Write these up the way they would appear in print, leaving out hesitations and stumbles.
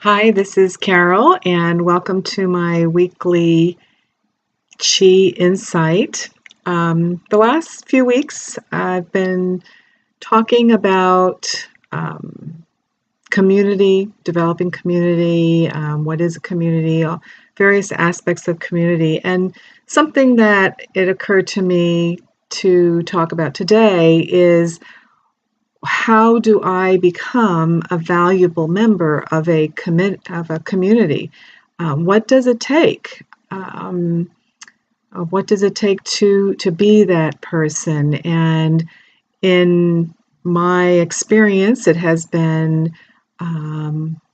Hi, this is Carol, and welcome to my weekly Chi Insight. The last few weeks, I've been talking about um, community, developing community, what is a community, various aspects of community. And something that it occurred to me to talk about today is how do I become a valuable member of a community? What does it take? Um, what does it take to be that person? And in my experience, it has been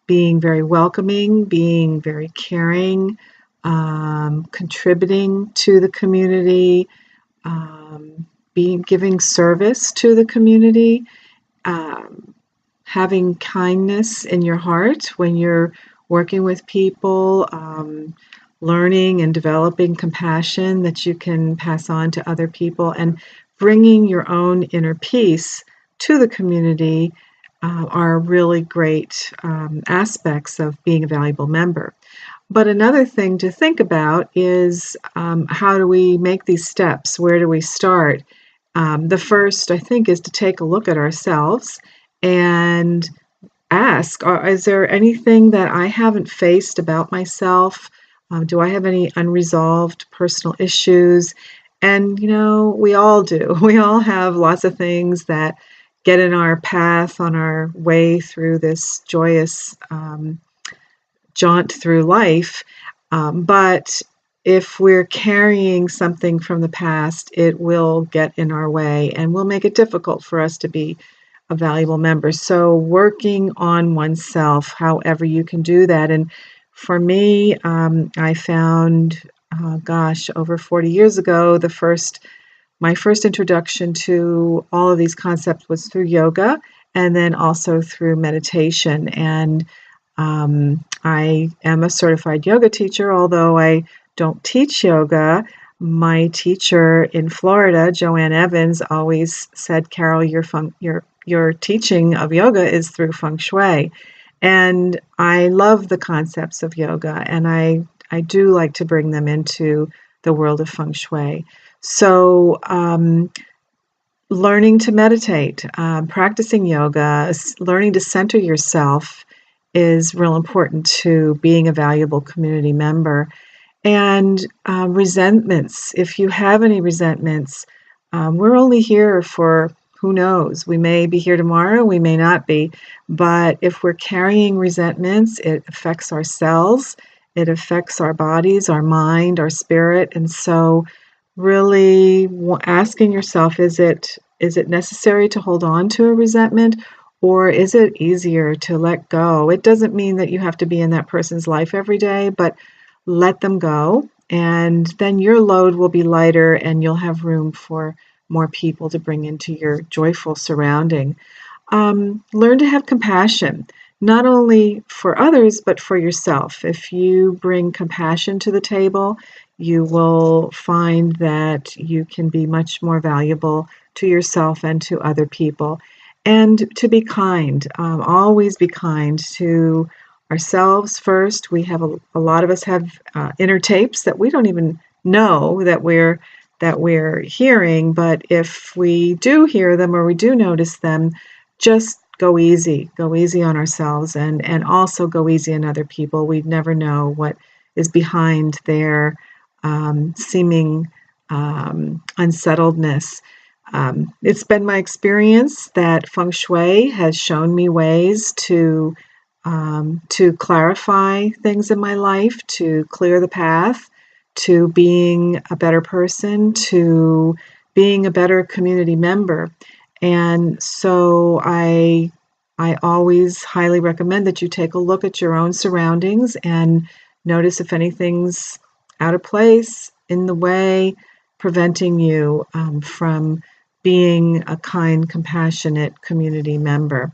being very welcoming, being very caring, contributing to the community, being giving service to the community, um, having kindness in your heart when you're working with people, learning and developing compassion that you can pass on to other people, and bringing your own inner peace to the community are really great aspects of being a valuable member. But another thing to think about is how do we make these steps? Where do we start? The first, I think, is to take a look at ourselves and ask, is there anything that I haven't faced about myself? Do I have any unresolved personal issues? And, we all do. We all have lots of things that get in our path on our way through this joyous jaunt through life. But if we're carrying something from the past, it will get in our way and will make it difficult for us to be a valuable member. So, working on oneself, however you can do that. And for me, I found, over 40 years ago, my first introduction to all of these concepts was through yoga and then also through meditation. And I am a certified yoga teacher, although I don't teach yoga. My teacher in Florida, Joanne Evans, always said, "Carol, your teaching of yoga is through feng shui." And I love the concepts of yoga, and I do like to bring them into the world of feng shui. So, learning to meditate, practicing yoga, learning to center yourself is real important to being a valuable community member. And resentments, if you have any resentments, we're only here for who knows. We may be here tomorrow, we may not be. But if we're carrying resentments, it affects our cells, it affects our bodies, our mind, our spirit. And so, really asking yourself, is it necessary to hold on to a resentment, or is it easier to let go? It doesn't mean that you have to be in that person's life every day, but let them go, and then your load will be lighter and you'll have room for more people to bring into your joyful surrounding. Learn to have compassion, not only for others, but for yourself. If you bring compassion to the table, you will find that you can be much more valuable to yourself and to other people. And to be kind, always be kind to ourselves first. A lot of us have inner tapes that we don't even know that we're hearing, but if we do hear them or we do notice them, just go easy on ourselves, and also go easy on other people. We never know what is behind their seeming unsettledness. It's been my experience that feng shui has shown me ways to clarify things in my life, to clear the path, to being a better person, to being a better community member. And so I always highly recommend that you take a look at your own surroundings and notice if anything's out of place, in the way, preventing you from being a kind, compassionate community member.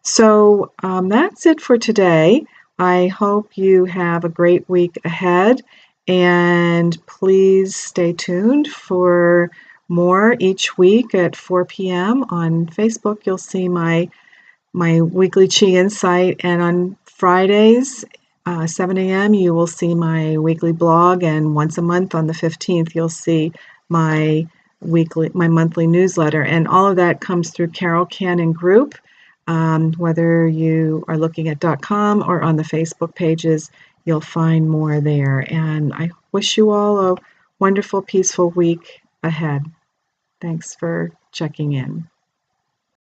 So that's it for today. I hope you have a great week ahead, and please stay tuned for more each week at 4 p.m. on Facebook. You'll see my my weekly Chi Insight, and on Fridays, 7 a.m., you will see my weekly blog, and once a month on the 15th, you'll see my monthly newsletter, and all of that comes through Carol Cannon Group. Whether you are looking at .com or on the Facebook pages, you'll find more there. And I wish you all a wonderful, peaceful week ahead. Thanks for checking in.